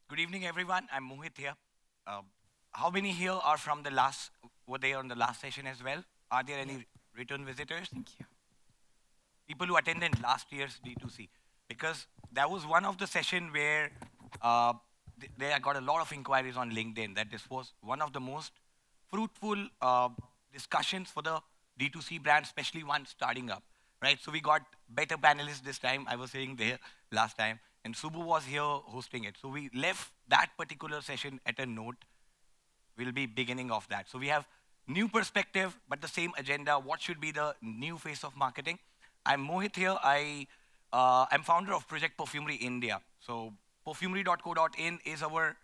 Good evening, everyone. I'm Mohit here. Uh, how many here are from were there on the last session as well? Are there any return visitors? Thank you. People who attended last year's D2C? Because that was one of the session where uh, they got a lot of inquiries on LinkedIn that this was one of the most fruitful discussions for the D2C brand, especially one starting up, right? So we got better panelists this time. I was saying there last time, and Subbu was here hosting it. So we left that particular session at a note. We'll be beginning of that. So we have new perspective, but the same agenda. What should be the new face of marketing? I'm Mohit here. I'm founder of Project Perfumery India. So perfumery.co.in is our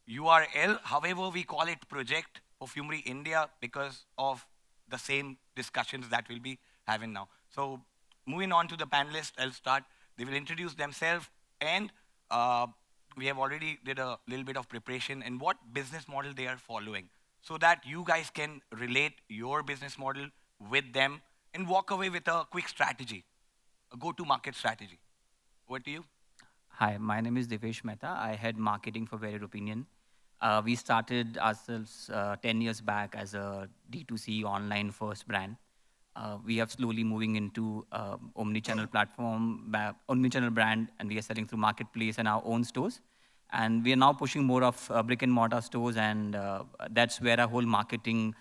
URL. However, we call it Project Perfumery India because of the same discussions that we'll be having now. So moving on to the panelists, I'll start. They will introduce themselves and we have already did a little bit of preparation and what business model they are following so that you guys can relate your business model with them and walk away with a quick strategy, a go-to-market strategy. Over to you. Hi, my name is Divesh Mehta. I head marketing for Varied Opinion. We started ourselves 10 years back as a D2C online first brand. We are slowly moving into omni-channel omni-channel brand, and we are selling through marketplace and our own stores. And we are now pushing more of brick and mortar stores, and that's where our whole marketing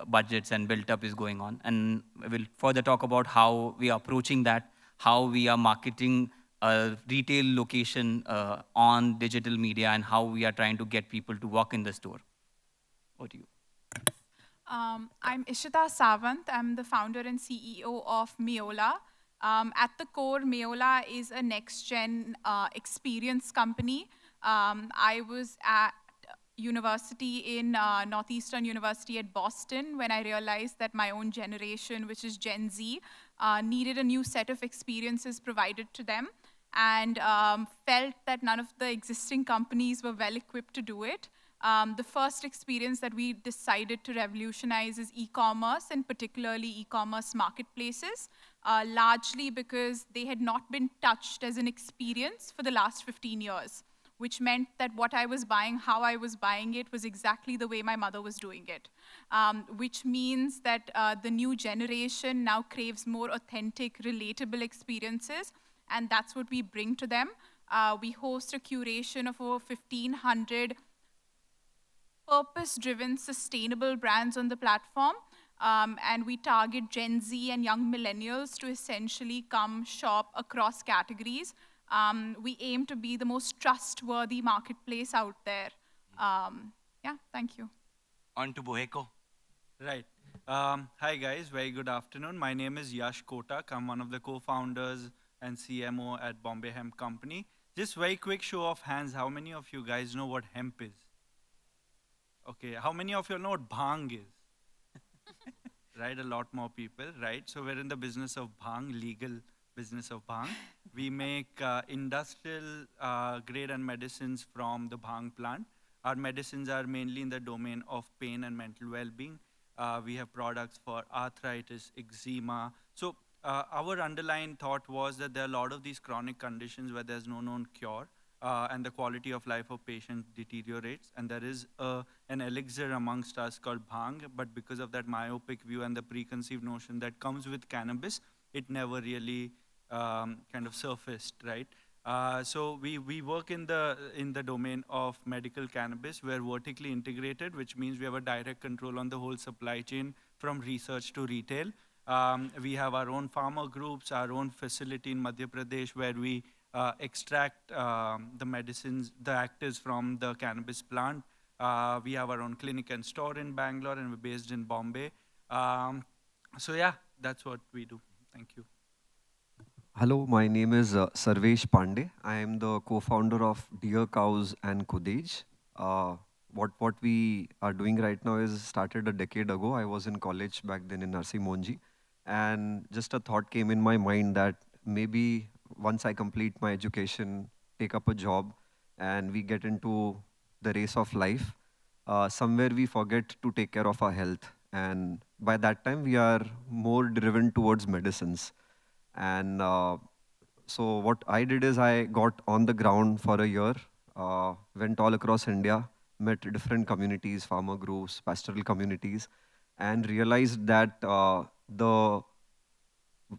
budgets and built up is going on. And we'll further talk about how we are approaching that, how we are marketing a retail location on digital media, and how we are trying to get people to walk in the store. Over to you. I'm Ishita Sawant. I'm the founder and CEO of Meolaa. At the core, Meolaa is a next-gen experience company. I was at university in Northeastern University at Boston when I realized that my own generation, which is Gen Z, needed a new set of experiences provided to them and felt that none of the existing companies were well equipped to do it. The first experience that we decided to revolutionize is e-commerce, and particularly e-commerce marketplaces, largely because they had not been touched as an experience for the last 15 years, which meant that what I was buying, how I was buying it, was exactly the way my mother was doing it, which means that the new generation now craves more authentic, relatable experiences, and that's what we bring to them. We host a curation of over 1,500 purpose-driven, sustainable brands on the platform. And we target Gen Z and young millennials to essentially come shop across categories. We aim to be the most trustworthy marketplace out there. Yeah, thank you. On to BOHECO. Right. Hi, guys. Very good afternoon. My name is Yash Kotak. I'm one of the co-founders and CMO at Bombay Hemp Company. Just very quick show of hands. How many of you guys know what hemp is? Okay. How many of you know what bhang is? Right. A lot more people. Right. So we're in the business of bhang, legal business of bhang. We make industrial grade and medicines from the bhang plant. Our medicines are mainly in the domain of pain and mental well-being. We have products for arthritis, eczema. So our underlying thought was that there are a lot of these chronic conditions where there's no known cure, and the quality of life of patients deteriorates. And there is an elixir amongst us called bhang, but because of that myopic view and the preconceived notion that comes with cannabis, it never really kind of surfaced, right? So we work in the domain of medical cannabis. We're vertically integrated, which means we have a direct control on the whole supply chain from research to retail. We have our own farmer groups, our own facility in Madhya Pradesh where we extract the medicines, the actives from the cannabis plant. We have our own clinic and store in Bangalore, and we're based in Bombay. So yeah, that's what we do. Thank you. Hello, my name is Sarvesh Pande. I am the co-founder of DearCows and Kudej. What we are doing right now is started a decade ago. I was in college back then in Narsee Monji, and just a thought came in my mind that maybe once I complete my education, take up a job, and we get into the race of life, somewhere we forget to take care of our health. And by that time, we are more driven towards medicines. And so what I did is I got on the ground for a year. went all across India, met different communities, farmer groups, pastoral communities, and realized that the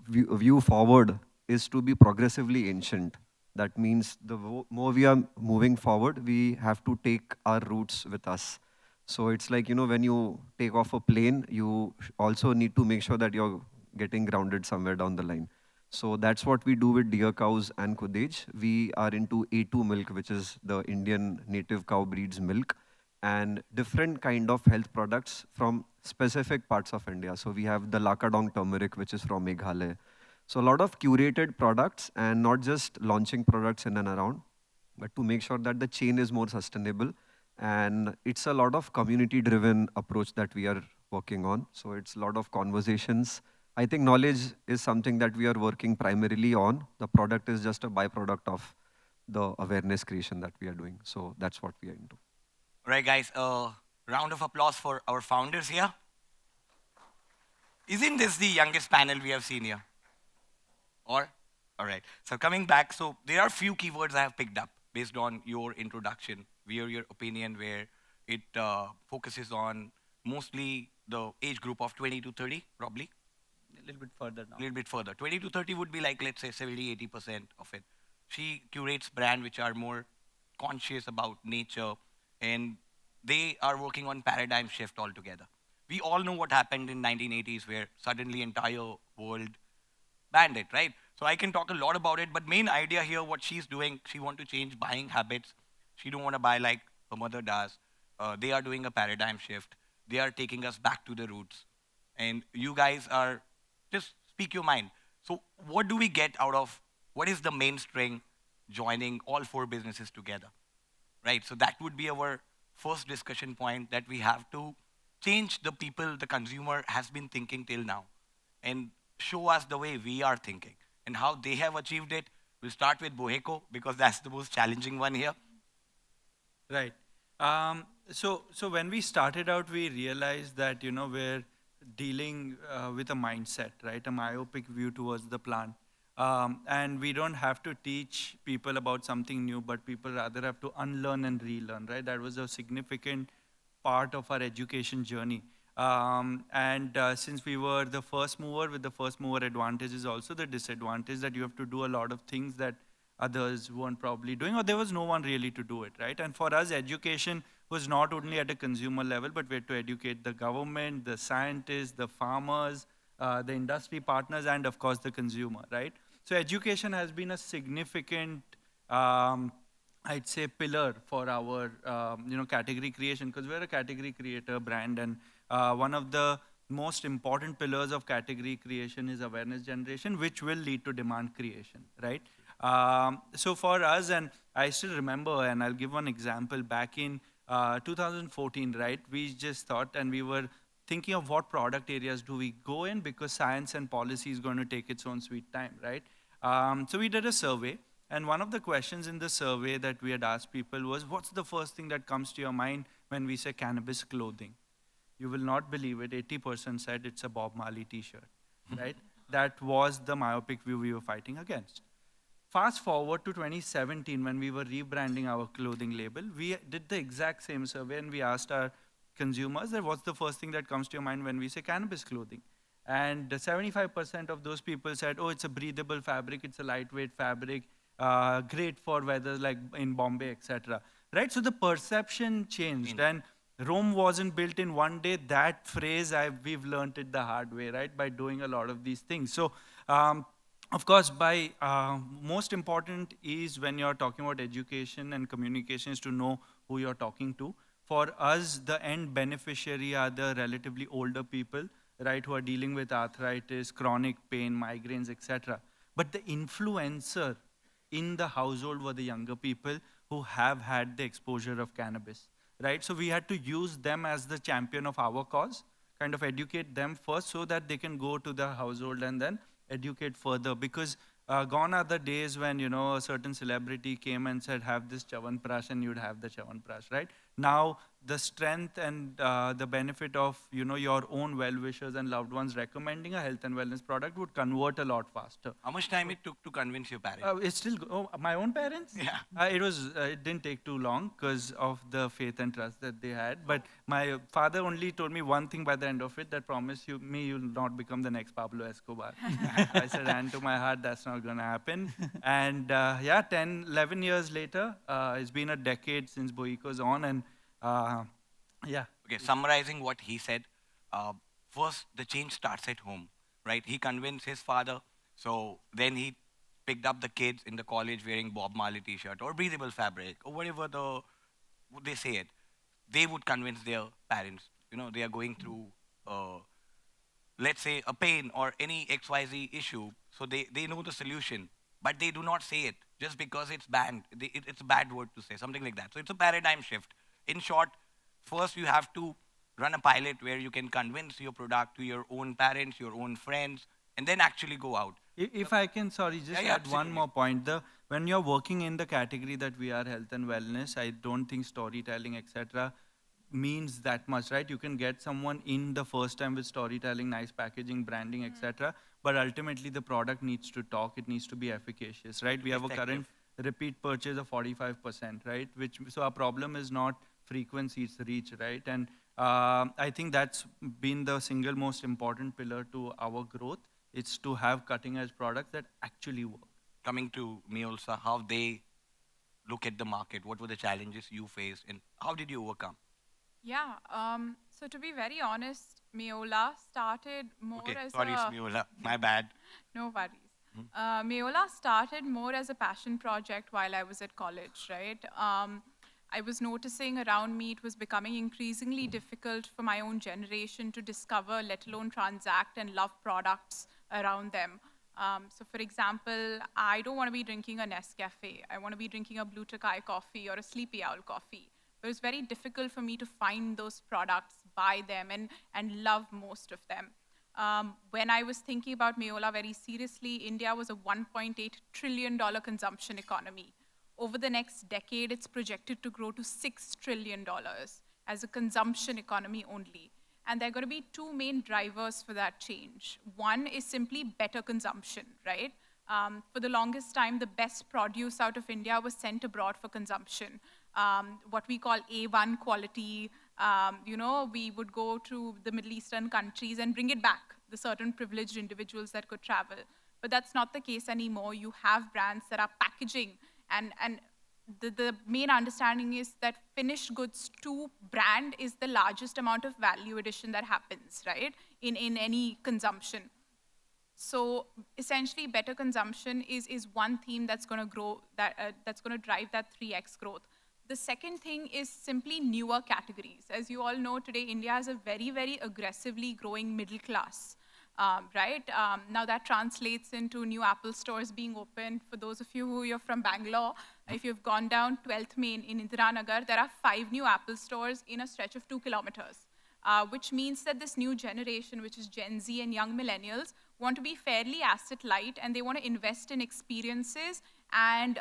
view forward is to be progressively ancient. That means the more we are moving forward, we have to take our roots with us. So it's like, when you take off a plane, you also need to make sure that you're getting grounded somewhere down the line. So that's what we do with DearCows and Kudej. We are into A2 milk, which is the Indian native cow breed's milk, and different kind of health products from specific parts of India. So we have the Lakadong turmeric, which is from Meghalaya. So a lot of curated products and not just launching products in and around, but to make sure that the chain is more sustainable. And it's a lot of community driven approach that we are working on. So it's a lot of conversations. I think knowledge is something that we are working primarily on. The product is just a byproduct of the awareness creation that we are doing. So that's what we are into. All right, guys, round of applause for our founders here. Isn't this the youngest panel we have seen here? Or, all right. So coming back, so there are few keywords I have picked up based on your introduction, where your opinion, where it focuses on mostly the age group of 20 to 30, probably. A little bit further now. A little bit further. 20 to 30 would be like, let's say, 70, 80% of it. She curates brands which are more conscious about nature, and they are working on paradigm shift altogether. We all know what happened in 1980s, where suddenly entire world banned it, right? So I can talk a lot about it, but main idea here, what she's doing, she want to change buying habits. She don't want to buy like her mother does. They are doing a paradigm shift. They are taking us back to the roots. And you guys are, just speak your mind. So what do we get out of, what is the mainstream joining all four businesses together, right? So that would be our first discussion point, that we have to change the people, the consumer has been thinking till now, and show us the way we are thinking and how they have achieved it. We'll start with BOHECO because that's the most challenging one here. Right. So when we started out, we realized that, we're dealing with a mindset, right? A myopic view towards the plant. And we don't have to teach people about something new, but people rather have to unlearn and relearn, right? That was a significant part of our education journey. And since we were the first mover, with the first mover advantage is also the disadvantage that you have to do a lot of things that others weren't probably doing, or there was no one really to do it, right? And for us, education was not only at a consumer level, but we had to educate the government, the scientists, the farmers, the industry partners, and of course the consumer, right? So education has been a significant, I'd say, pillar for our category creation, because we're a category creator brand, and one of the most important pillars of category creation is awareness generation, which will lead to demand creation, right? So for us, and I still remember, and I'll give one example, back in 2014, right? We just thought, and we were thinking of what product areas do we go in, because science and policy is going to take its own sweet time, right? So we did a survey, and one of the questions in the survey that we had asked people was, what's the first thing that comes to your mind when we say cannabis clothing? You will not believe it, 80% said it's a Bob Marley t-shirt, right? That was the myopic view we were fighting against. Fast forward to 2017, when we were rebranding our clothing label, we did the exact same survey, and we asked our consumers that what's the first thing that comes to your mind when we say cannabis clothing? And 75% of those people said, oh, it's a breathable fabric, it's a lightweight fabric, great for weather like in Bombay, etc. Right? So the perception changed, and Rome wasn't built in one day. That phrase, we've learned it the hard way, right? By doing a lot of these things. So, of course, most important is when you're talking about education and communication is to know who you're talking to. For us, the end beneficiary are the relatively older people, right, who are dealing with arthritis, chronic pain, migraines, etc. But the influencer in the household were the younger people who have had the exposure of cannabis, right? So we had to use them as the champion of our cause, kind of educate them first so that they can go to the household and then educate further. Because gone are the days when, a certain celebrity came and said, have this Chyawanprash, and you'd have the Chyawanprash, right? Now, the strength and the benefit of your own well-wishers and loved ones recommending a health and wellness product would convert a lot faster. How much time it took to convince your parents? It's still my own parents. Yeah. It didn't take too long because of the faith and trust that they had. But my father only told me one thing by the end of it, that promise you'll not become the next Pablo Escobar. I said, and to my heart, that's not going to happen. And 10, 11 years later, it's been a decade since BOHECO's on, and Okay, summarizing what he said, first the change starts at home, right? He convinced his father, so then he picked up the kids in the college wearing Bob Marley t-shirt or breathable fabric or whatever they say it. They would convince their parents, they are going through, let's say, a pain or any XYZ issue, so they know the solution, but they do not say it just because it's banned. It's a bad word to say, something like that. So it's a paradigm shift. In short, first you have to run a pilot where you can convince your product to your own parents, your own friends, and then actually go out. If I can, sorry, just add absolutely. one more point. When you're working in the category that we are, health and wellness, I don't think storytelling, etc., means that much, right? You can get someone in the first time with storytelling, nice packaging, branding, etc., but ultimately the product needs to talk. It needs to be efficacious, right? We have a current repeat purchase of 45%, right? So our problem is not frequency, it's reach, right? And I think that's been the single most important pillar to our growth. It's to have cutting edge products that actually work. Coming to Meolaa, how they look at the market, what were the challenges you faced, and how did you overcome? Yeah. So to be very honest, Meolaa started more as sorry, it's Meolaa. My bad. No worries. Meolaa started more as a passion project while I was at college, right? I was noticing around me it was becoming increasingly difficult for my own generation to discover, let alone transact and love products around them. So for example, I don't want to be drinking a Nescafe. I want to be drinking a Blue Takai coffee or a Sleepy Owl coffee. It was very difficult for me to find those products, buy them, and love most of them. When I was thinking about Meolaa very seriously, India was a $1.8 trillion consumption economy. Over the next decade, it's projected to grow to $6 trillion as a consumption economy only. And there are going to be two main drivers for that change. One is simply better consumption, right? For the longest time, the best produce out of India was sent abroad for consumption. What we call A1 quality, we would go to the Middle Eastern countries and bring it back, the certain privileged individuals that could travel. But that's not the case anymore. You have brands that are packaging, and the main understanding is that finished goods to brand is the largest amount of value addition that happens, right, in any consumption. So essentially, better consumption is one theme that's going to grow, that's going to drive that 3x growth. The second thing is simply newer categories. As you all know, today India has a very, very aggressively growing middle class, right? Now that translates into new Apple stores being opened. For those of you who are from Bangalore, if you've gone down 12th Main in Indiranagar, there are 5 new Apple stores in a stretch of 2 kilometers. Which means that this new generation, which is Gen Z and young millennials, want to be fairly asset light, and they want to invest in experiences and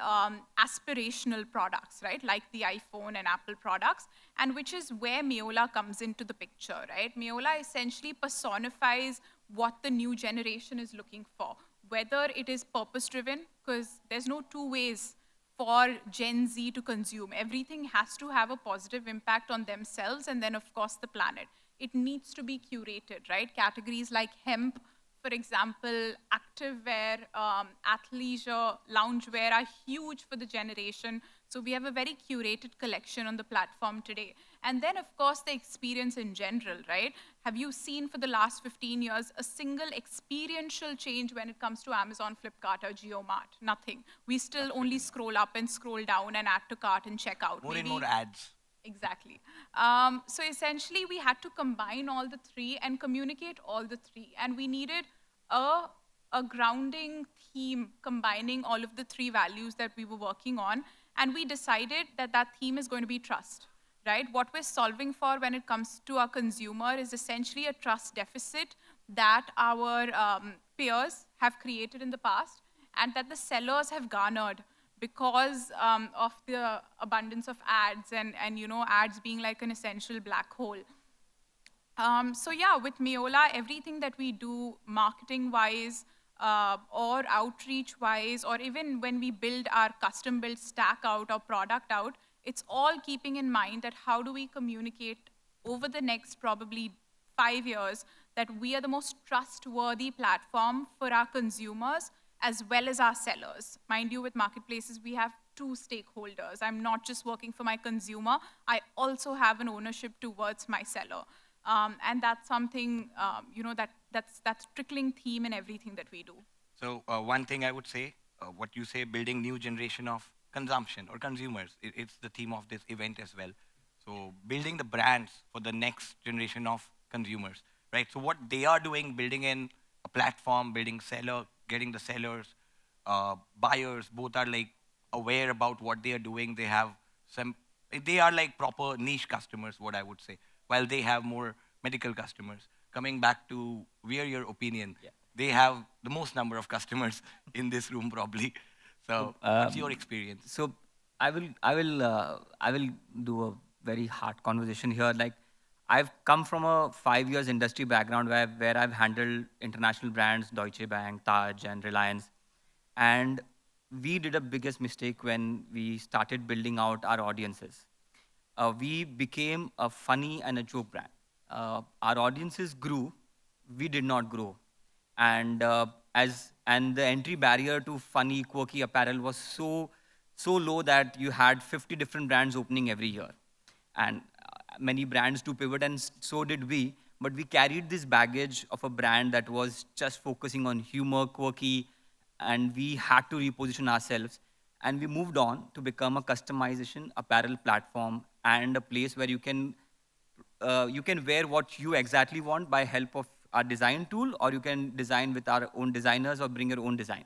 aspirational products, right, like the iPhone and Apple products, and which is where Meolaa comes into the picture, right? Meolaa essentially personifies what the new generation is looking for, whether it is purpose-driven, because there's no two ways for Gen Z to consume. Everything has to have a positive impact on themselves and then, of course, the planet. It needs to be curated, right? Categories like hemp, for example, activewear, athleisure, loungewear are huge for the generation. So we have a very curated collection on the platform today. And then, of course, the experience in general, right? Have you seen for the last 15 years a single experiential change when it comes to Amazon, Flipkart, or JioMart? Nothing. We still only scroll up and scroll down and add to cart and check out. More and more ads. Exactly. So essentially, we had to combine all the three and communicate all the three. And we needed a grounding theme combining all of the three values that we were working on. And we decided that that theme is going to be trust, right? What we're solving for when it comes to our consumer is essentially a trust deficit that our peers have created in the past and that the sellers have garnered because of the abundance of ads and ads being like an essential black hole. So yeah, with Meolaa, everything that we do marketing-wise or outreach-wise, or even when we build our custom-built stack out or product out, it's all keeping in mind that how do we communicate over the next probably 5 years that we are the most trustworthy platform for our consumers as well as our sellers. Mind you, with marketplaces, we have two stakeholders. I'm not just working for my consumer, I also have an ownership towards my seller. And that's something, that's trickling theme in everything that we do. So one thing I would say, what you say, building new generation of consumption or consumers, it's the theme of this event as well. So building the brands for the next generation of consumers, right? So what they are doing, building in a platform, building seller, getting the sellers, buyers, both are like aware about what they are doing. They have they are like proper niche customers, what I would say, while they have more medical customers. Coming back to where your opinion, they have the most number of customers in this room probably. So what's your experience? So I will do a very hard conversation here. Like, I've come from a 5 years industry background where I've handled international brands, Deutsche Bank, Taj, and Reliance, and we did a biggest mistake when we started building out our audiences. We became a funny and a joke brand. Our audiences grew, we did not grow, and and the entry barrier to funny, quirky apparel was so low that you had 50 different brands opening every year, and many brands to pivot, and so did we. But we carried this baggage of a brand that was just focusing on humor, quirky, and we had to reposition ourselves. And we moved on to become a customization apparel platform and a place where you can wear what you exactly want by help of our design tool, or you can design with our own designers or bring your own design.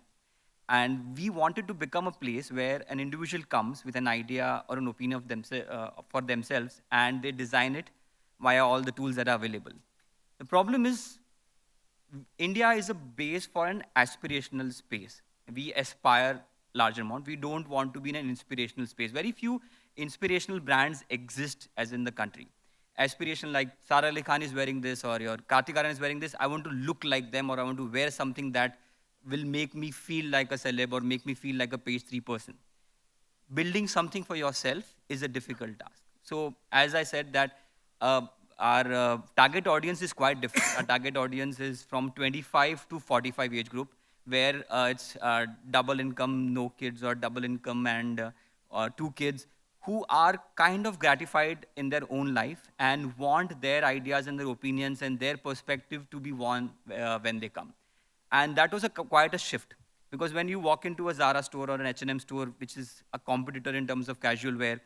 And we wanted to become a place where an individual comes with an idea or an opinion of for themselves, and they design it via all the tools that are available. The problem is, India is a base for an aspirational space. We aspire larger amount. We don't want to be in an inspirational space. Very few inspirational brands exist as in the country. Aspiration like Sara Ali Khan is wearing this, or your Kartik Aaryan is wearing this. I want to look like them, or I want to wear something that will make me feel like a celeb or make me feel like a page 3 person. Building something for yourself is a difficult task. So as I said that our target audience is quite different. Our target audience is from 25 to 45 age group, where it's double income, no kids, or double income and 2 kids, who are kind of gratified in their own life and want their ideas and their opinions and their perspective to be won when they come. And that was quite a shift, because when you walk into a Zara store or an H&M store, which is a competitor in terms of casual wear,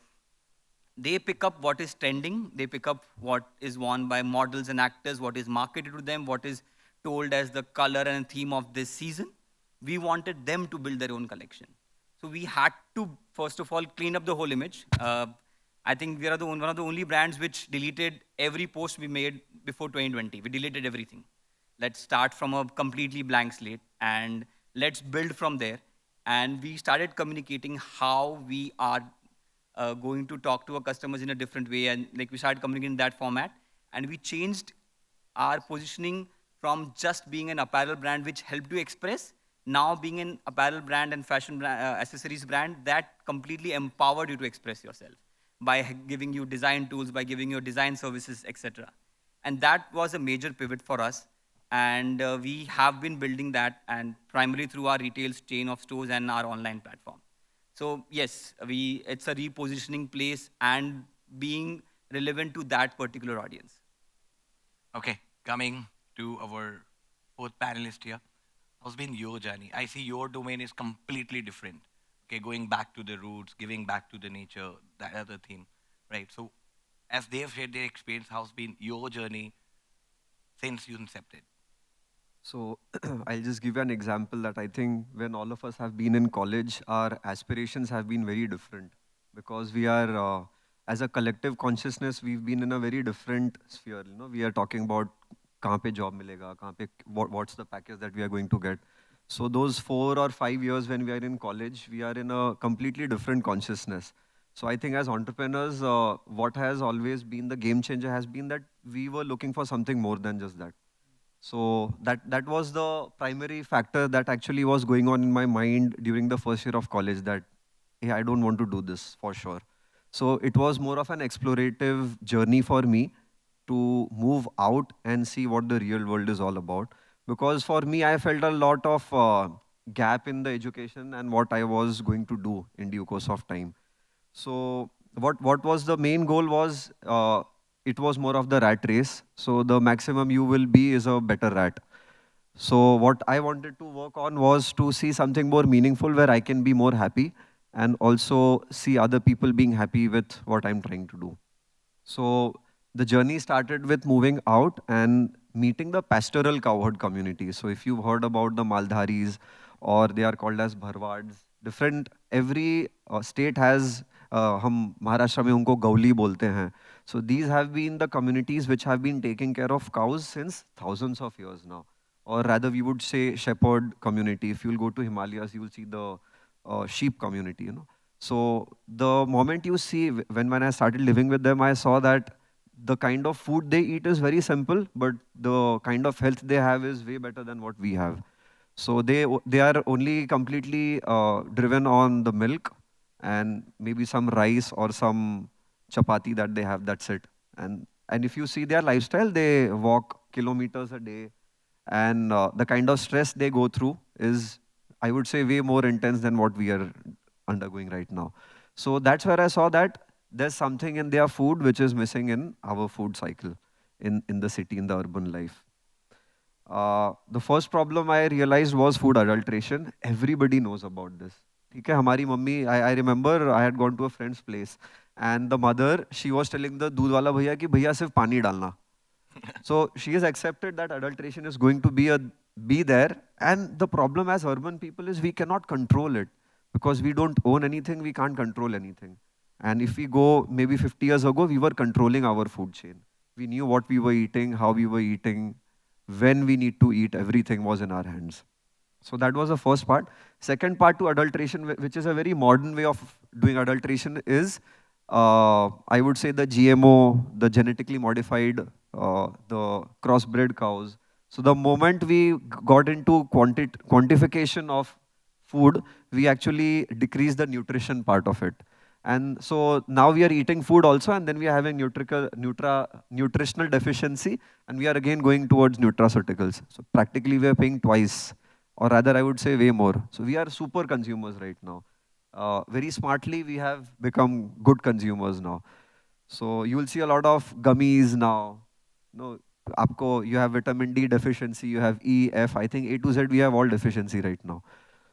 they pick up what is trending, they pick up what is worn by models and actors, what is marketed to them, what is told as the color and theme of this season. We wanted them to build their own collection. So we had to, first of all, clean up the whole image. I think we are one of the only brands which deleted every post we made before 2020. We deleted everything. Let's start from a completely blank slate and let's build from there. And we started communicating how we are going to talk to our customers in a different way. And like we started communicating in that format. And we changed our positioning from just being an apparel brand which helped you express, now being an apparel brand and fashion brand, accessories brand that completely empowered you to express yourself by giving you design tools, by giving you design services, etc. And that was a major pivot for us. And we have been building that, and primarily through our retail chain of stores and our online platform. So yes, it's a repositioning place and being relevant to that particular audience. Okay, coming to our fourth panelist here. How's been your journey? I see your domain is completely different. Okay, going back to the roots, giving back to the nature, that other theme, right? So as they've shared their experience, how's been your journey since you incepted? So I'll just give you an example that I think when all of us have been in college, our aspirations have been very different, because we are, as a collective consciousness, we've been in a very different sphere. You know, we are talking about kahan pe job milega, what's the package that we are going to get. So those 4 or 5 years when we are in college, we are in a completely different consciousness. So I think as entrepreneurs, what has always been the game changer has been that we were looking for something more than just that. So that was the primary factor that actually was going on in my mind during the first year of college, that hey, I don't want to do this for sure. So it was more of an explorative journey for me to move out and see what the real world is all about. Because for me, I felt a lot of gap in the education and what I was going to do in due course of time. So what was the main goal was it was more of the rat race. So the maximum you will be is a better rat. So what I wanted to work on was to see something more meaningful where I can be more happy and also see other people being happy with what I'm trying to do. So the journey started with moving out and meeting the pastoral cowherd community. So if you've heard about the Maldharis, or they are called as Bharwads, different, every state has, हम महाराष्ट्र में उनको गौली बोलते हैं. So these have been the communities which have been taking care of cows since thousands of years now. Or rather we would say shepherd community. If you'll go to Himalayas, you will see the sheep community, you know. So the moment you see, when I started living with them, I saw that the kind of food they eat is very simple, but the kind of health they have is way better than what we have. So they are only completely driven on the milk and maybe some rice or some chapati that they have. That's it. And if you see their lifestyle, they walk kilometers a day, and the kind of stress they go through is, I would say, way more intense than what we are undergoing right now. So that's where I saw that there's something in their food which is missing in our food cycle in the city, in the urban life. The first problem I realized was food adulteration. Everybody knows about this. ठीक है, हमारी mummy, I remember I had gone to a friend's place and the mother, she was telling the दूध वाला भैया कि भैया सिर्फ पानी डालना. So she has accepted that adulteration is going to be there. And the problem as urban people is we cannot control it because we don't own anything, we can't control anything. And if we go maybe 50 years ago, we were controlling our food chain. We knew what we were eating, how we were eating, when we need to eat, everything was in our hands. So that was the first part. Second part to adulteration, which is a very modern way of doing adulteration, is I would say the GMO, the genetically modified, the crossbred cows. So the moment we got into quantification of food, we actually decreased the nutrition part of it. And so now we are eating food also, and then we are having nutritional deficiency, and we are again going towards nutraceuticals. So practically we are paying twice, or rather I would say way more. So we are super consumers right now. Very smartly, we have become good consumers now. So you will see a lot of gummies now. No, you have vitamin D deficiency, you have E, F. I think A to Z we have all deficiency right now.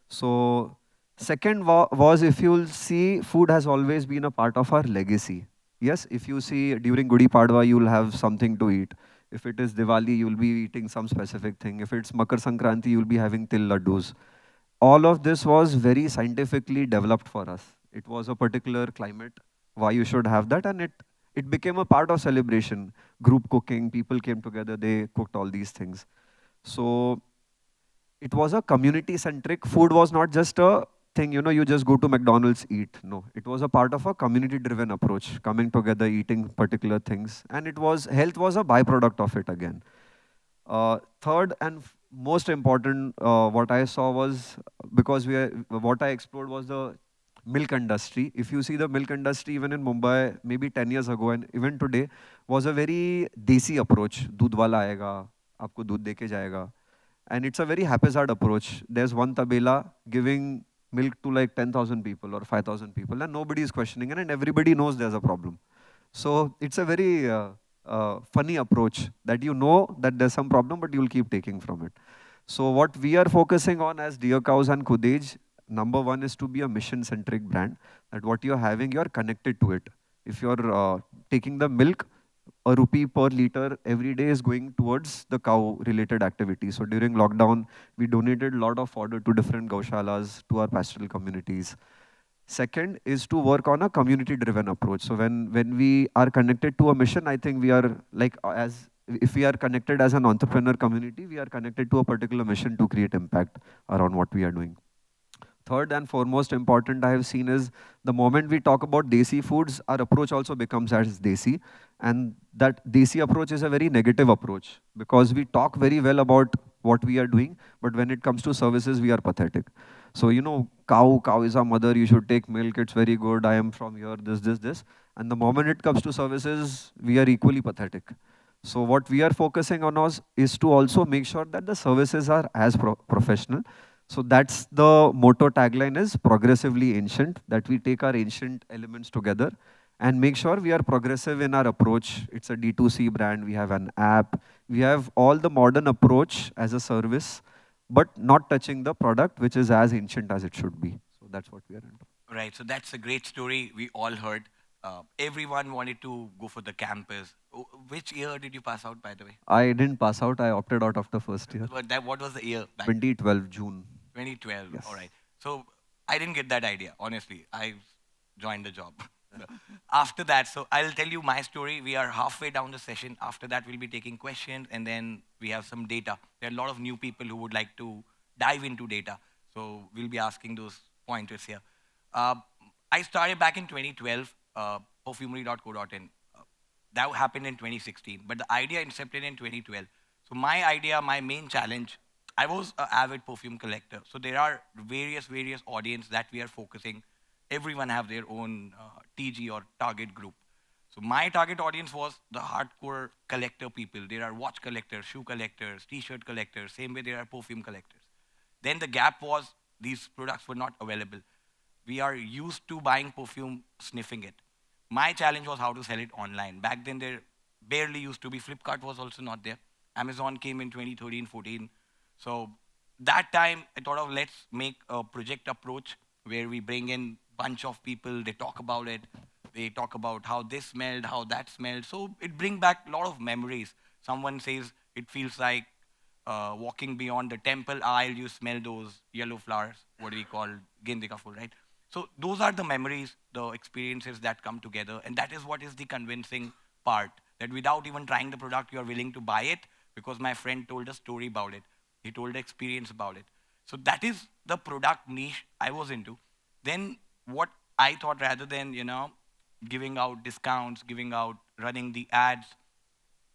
So second was, if you'll see, food has always been a part of our legacy. Yes, if you see during Gudi Padwa, you'll have something to eat. If it is Diwali, you'll be eating some specific thing. If it's Makar Sankranti, you'll be having til laddus. All of this was very scientifically developed for us. It was a particular climate, why you should have that, and it became a part of celebration. Group cooking, people came together, they cooked all these things. So it was a community-centric. Food was not just a thing, you know, you just go to McDonald's, eat. No, it was a part of a community-driven approach, coming together, eating particular things. And health was a byproduct of it again. Third and most important, what I saw was, what I explored was the milk industry. If you see the milk industry, even in Mumbai, maybe 10 years ago and even today, was a very desi approach. दूध वाला आएगा, आपको दूध देके जाएगा. And it's a very haphazard approach. There's one tabela giving milk to like 10,000 people or 5,000 people, and nobody is questioning it, and everybody knows there's a problem. So it's a very funny approach that you know that there's some problem, but you'll keep taking from it. So what we are focusing on as DearCows and Kudej, number one is to be a mission-centric brand, that what you're having, you're connected to it. If you're taking the milk, a rupee per liter every day is going towards the cow-related activities. So during lockdown, we donated a lot of fodder to different gaushalas, to our pastoral communities. Second is to work on a community-driven approach. So when we are connected to a mission, I think we are like, as if we are connected as an entrepreneur community, we are connected to a particular mission to create impact around what we are doing. Third and foremost important I have seen is the moment we talk about desi foods, our approach also becomes as desi. And that desi approach is a very negative approach because we talk very well about what we are doing, but when it comes to services, we are pathetic. So, cow is our mother, you should take milk, it's very good, I am from here, this. And the moment it comes to services, we are equally pathetic. So what we are focusing on is to also make sure that the services are as professional. So that's the motto tagline is progressively ancient, that we take our ancient elements together and make sure we are progressive in our approach. It's a D2C brand, we have an app, we have all the modern approach as a service, but not touching the product, which is as ancient as it should be. So that's what we are into. Right. So that's a great story we all heard. Everyone wanted to go for the campus. Which year did you pass out, by the way? I didn't pass out, I opted out after first year. What was the year back? 2012, June. 2012. Yes. All right. So I didn't get that idea, honestly. I joined the job. So, after that, so I'll tell you my story. We are halfway down the session. After that, we'll be taking questions, and then we have some data. There are a lot of new people who would like to dive into data. So we'll be asking those pointers here. Uh, I started back in 2012, perfumery.co.in. That happened in 2016, but the idea incepted in 2012. So my idea, my main challenge, I was an avid perfume collector. So there are various audience that we are focusing. Everyone have their own TG or target group. So my target audience was the hardcore collector people. There are watch collectors, shoe collectors, t-shirt collectors. Same way there are perfume collectors. Then the gap was these products were not available. We are used to buying perfume, sniffing it. My challenge was how to sell it online. Back then there barely used to be. Flipkart was also not there. Amazon came in 2013, 14. So that time I thought of let's make a project approach where we bring in bunch of people, they talk about it, they talk about how this smelled, how that smelled. So it brings back a lot of memories. Someone says it feels like walking beyond the temple aisle, you smell those yellow flowers, what do we call gendika full, right? So those are the memories, the experiences that come together, and that is what is the convincing part, that without even trying the product, you are willing to buy it because my friend told a story about it. He told the experience about it. So that is the product niche I was into. Then what I thought, rather than, giving out discounts, running the ads,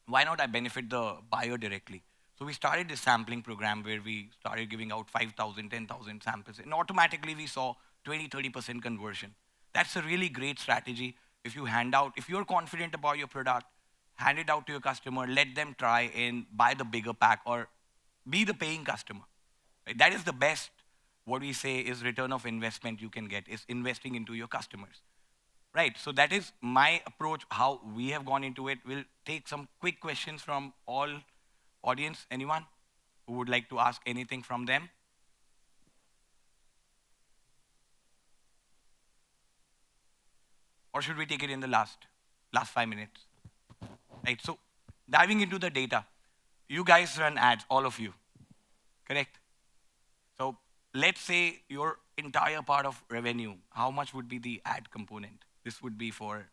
why not I benefit the buyer directly? So we started this sampling program where we started giving out 5,000, 10,000 samples, and automatically we saw 20, 30% conversion. That's a really great strategy. If you're confident about your product, hand it out to your customer, let them try and buy the bigger pack or be the paying customer. Right? That is the best, what we say is return of investment you can get, is investing into your customers. Right, so that is my approach, how we have gone into it. We'll take some quick questions from all audience. Anyone who would like to ask anything from them? Or should we take it in the last 5 minutes? Right, so diving into the data. You guys run ads, all of you, correct? So let's say your entire part of revenue, how much would be the ad component? This would be for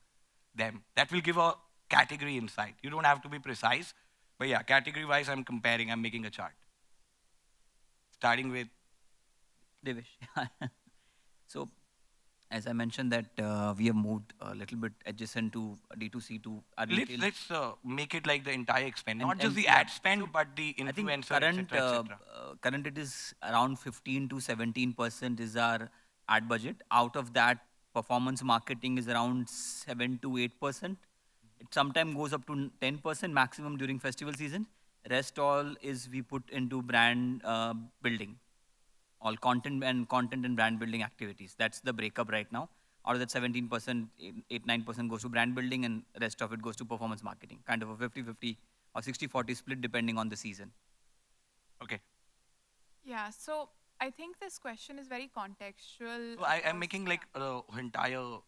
them. That will give a category insight. You don't have to be precise, but yeah, category-wise, I'm comparing, I'm making a chart. Starting with Divesh. So, as I mentioned that we have moved a little bit adjacent to D2C to our retail. Let's make it like the entire spend, not just the yeah, ad spend, but the I think influencer, current, etc. current it is around 15 to 17% is our ad budget. Out of that, performance marketing is around 7 to 8%. It sometimes goes up to 10% maximum during festival season. Rest all is we put into brand building, all content and brand building activities. That's the breakup right now. Out of that 17%, 8-9% goes to brand building, and rest of it goes to performance marketing. Kind of a 50-50 or 60-40 split depending on the season. Okay. Yeah, so I think this question is very contextual. So I'm making like entire,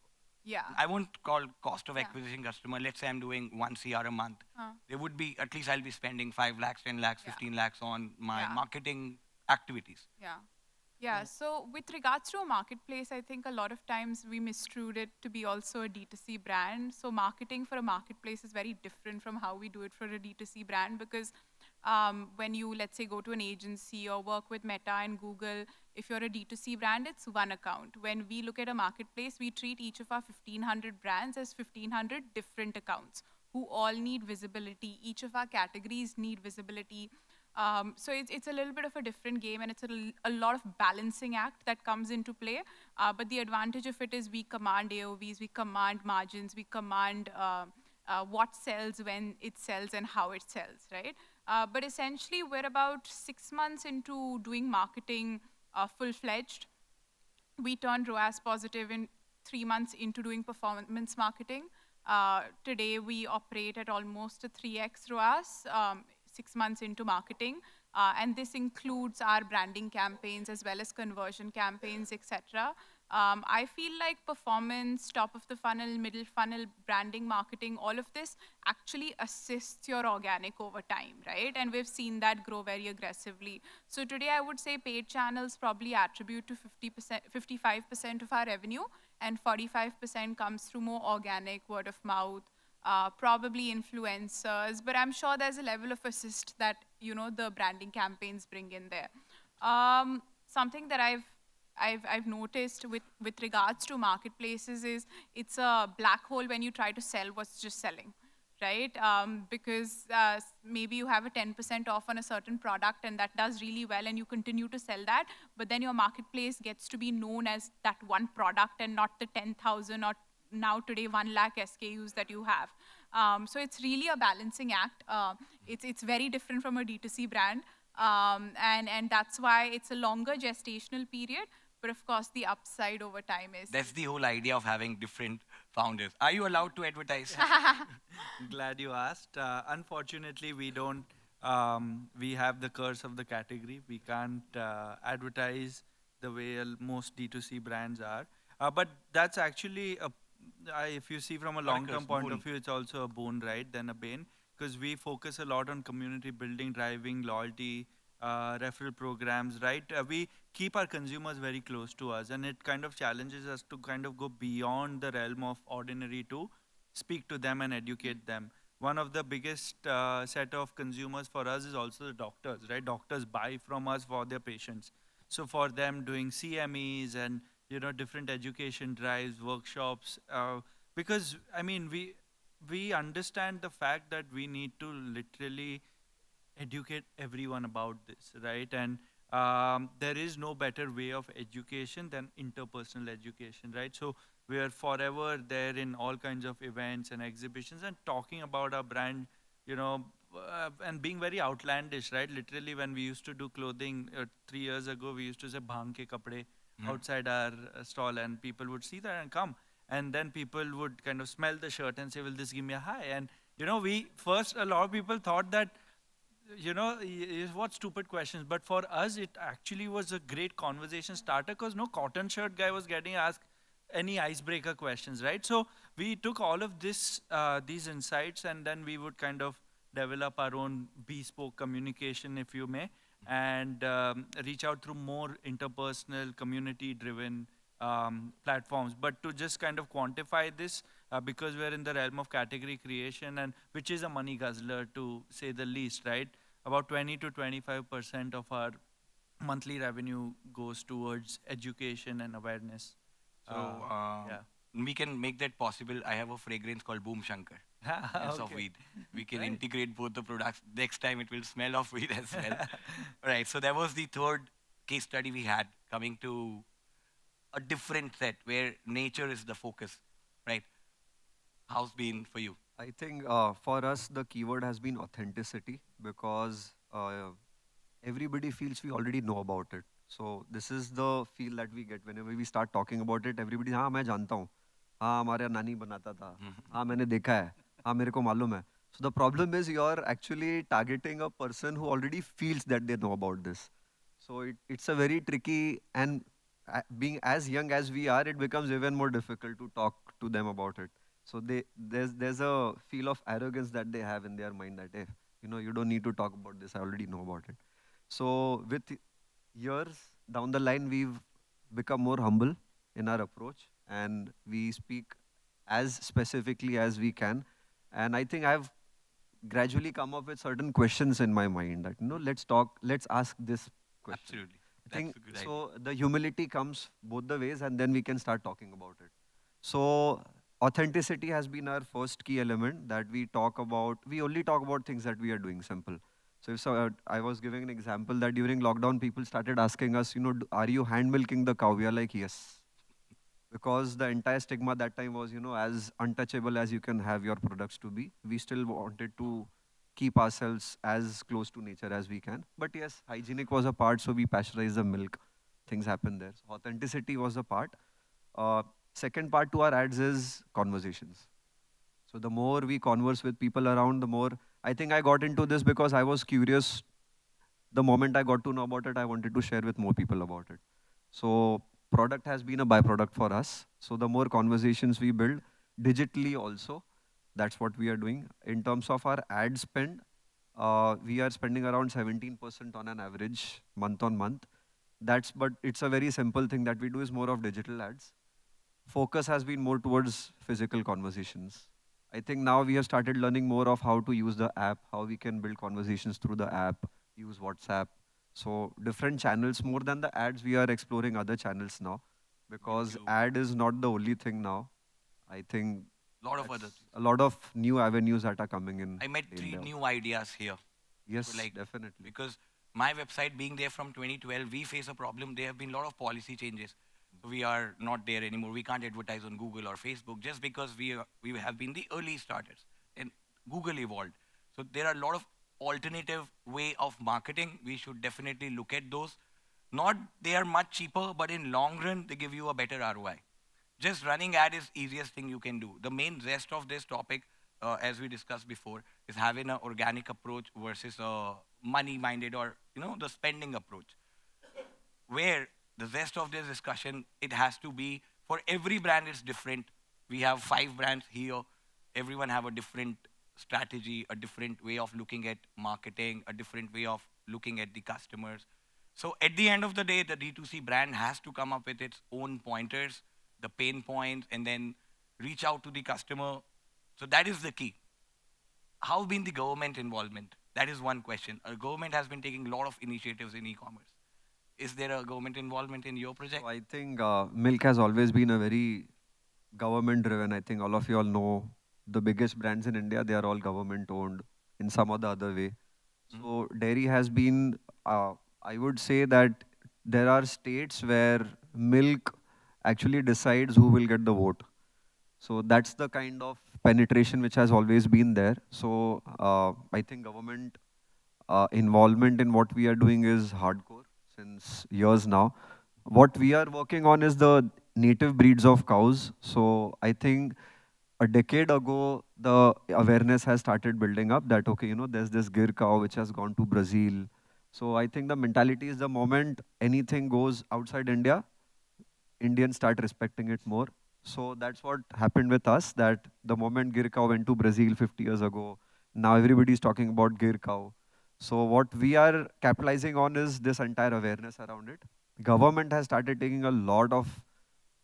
Yeah. I won't call cost of acquisition customer. Let's say I'm doing 1 CR a month. There would be, at least I'll be spending 5 lakhs, 10 lakhs, 15 lakhs on my marketing activities. Yeah. Yeah, so with regards to a marketplace, I think a lot of times we misstrued it to be also a D2C brand. So marketing for a marketplace is very different from how we do it for a D2C brand because when you, let's say, go to an agency or work with Meta and Google, if you're a D2C brand, it's one account. When we look at a marketplace, we treat each of our 1,500 brands as 1,500 different accounts who all need visibility. Each of our categories need visibility. So it's a little bit of a different game, and it's a lot of balancing act that comes into play. But the advantage of it is we command AOVs, we command margins, we command what sells, when it sells, and how it sells, right? But essentially, we're about 6 months into doing marketing full-fledged. We turned ROAS positive in 3 months into doing performance marketing. Today, we operate at almost a 3x ROAS, 6 months into marketing. And this includes our branding campaigns as well as conversion campaigns, etc. I feel like performance, top of the funnel, middle funnel, branding, marketing, all of this actually assists your organic over time, right? And we've seen that grow very aggressively. So today I would say paid channels probably attribute to 50%, 55% of our revenue, and 45% comes through more organic, word of mouth, probably influencers, but I'm sure there's a level of assist that, the branding campaigns bring in there. Something that I've noticed with regards to marketplaces is it's a black hole when you try to sell what's just selling, right? Because maybe you have a 10% off on a certain product and that does really well and you continue to sell that, but then your marketplace gets to be known as that one product and not the 10,000 or now today 1 lakh SKUs that you have. So it's really a balancing act. It's very different from a D2C brand. And that's why it's a longer gestational period. But of course, the upside over time is. That's the whole idea of having different founders. Are you allowed to advertise? Glad you asked. Unfortunately, we don't. We have the curse of the category. We can't advertise the way most D2C brands are. But that's actually, if you see from a long-term point of view, it's also a boon, right, than a bane. Because we focus a lot on community building, driving loyalty, referral programs, right? We keep our consumers very close to us, and it kind of challenges us to kind of go beyond the realm of ordinary to speak to them and educate them. One of the biggest set of consumers for us is also the doctors, right? Doctors buy from us for their patients. So for them doing CMEs and different education drives, workshops, because I mean we understand the fact that we need to literally educate everyone about this, right? And there is no better way of education than interpersonal education, right? So we are forever there in all kinds of events and exhibitions and talking about our brand, and being very outlandish, right? Literally, when we used to do clothing 3 years ago, we used to say "bhang ke kapde" outside our stall, and people would see that and come. And then people would kind of smell the shirt and say, "Will this give me a high?" And we first, a lot of people thought that, what stupid questions. But for us, it actually was a great conversation starter because no cotton shirt guy was getting asked any icebreaker questions, right? So we took all of this, these insights, and then we would kind of develop our own bespoke communication, if you may, and reach out through more interpersonal, community-driven platforms. But to just kind of quantify this, because we're in the realm of category creation, and which is a money guzzler to say the least, right? About 20 to 25% of our monthly revenue goes towards education and awareness. So we can make that possible. I have a fragrance called Boom Shankar. It's of weed. We can integrate both the products. Next time it will smell of weed as well. Right. So that was the third case study we had, coming to a different set where nature is the focus. Right. How's been for you? I think for us, the keyword has been authenticity because everybody feels we already know about it. So this is the feel that we get whenever we start talking about it. Everybody, हाँ मैं जानता हूँ, हाँ हमारा नानी बनाता था, हाँ मैंने देखा है, हाँ मेरे को मालूम है. So the problem is you're actually targeting a person who already feels that they know about this. So it's a very tricky, and being as young as we are, it becomes even more difficult to talk to them about it. So there's a feel of arrogance that they have in their mind that, you don't need to talk about this, I already know about it. So with years, down the line, we've become more humble in our approach, and we speak as specifically as we can. And I think I've gradually come up with certain questions in my mind that, let's talk, let's ask this question. Absolutely. I That's think a good idea. so. The humility comes both the ways, and then we can start talking about it. So, authenticity has been our first key element that we talk about. We only talk about things that we are doing simple. So, I was giving an example that during lockdown, people started asking us, are you hand milking the cow? We are like, yes, because the entire stigma that time was, as untouchable as you can have your products to be. We still wanted to keep ourselves as close to nature as we can. But yes, hygienic was a part, so we pasteurized the milk. Things happened there. So authenticity was a part. Uh, Second part to our ads is conversations. So the more we converse with people around, the more I think I got into this because I was curious. The moment I got to know about it, I wanted to share with more people about it. So product has been a byproduct for us. So the more conversations we build digitally also, that's what we are doing. In terms of our ad spend, we are spending around 17% on an average month on month. But it's a very simple thing that we do is more of digital ads. Focus has been more towards physical conversations. I think now we have started learning more of how to use the app, how we can build conversations through the app, use WhatsApp. So different channels, more than the ads, we are exploring other channels now because YouTube, ad is not the only thing now. I think a lot of other that's things. a lot of new avenues that are coming in I met three India. new ideas here. So Yes, like, definitely. because my website being there from 2012, we face a problem. There have been a lot of policy changes. So we are not there anymore. We can't advertise on Google or Facebook just because we have been the early starters. And Google evolved. So there are a lot of alternative way of marketing. We should definitely look at those. Not they are much cheaper, but in long run, they give you a better ROI. Just running ad is easiest thing you can do. The main rest of this topic, as we discussed before, is having an organic approach versus a money-minded or the spending approach. Where the rest of this discussion, it has to be for every brand is different. We have 5 brands here. Everyone have a different strategy, a different way of looking at marketing, a different way of looking at the customers. So at the end of the day, the D2C brand has to come up with its own pointers, the pain points, and then reach out to the customer. So that is the key. How been the government involvement? That is one question. A government has been taking a lot of initiatives in e-commerce. Is there a government involvement in your So project? I think milk has always been a very government driven. I think all of you all know the biggest brands in India, they are all government owned in some or the other way. Mhm. So dairy has been, I would say that there are states where milk actually decides who will get the vote. So that's the kind of penetration which has always been there. So I think government involvement in what we are doing is hardcore since years now. What we are working on is the native breeds of cows. So I think a decade ago, the awareness has started building up that, okay, there's this Gir cow which has gone to Brazil. So I think the mentality is the moment anything goes outside India, Indians start respecting it more. So that's what happened with us, that the moment Gir cow went to Brazil 50 years ago, now everybody is talking about Gir cow. So what we are capitalizing on is this entire awareness around it. Government has started taking a lot of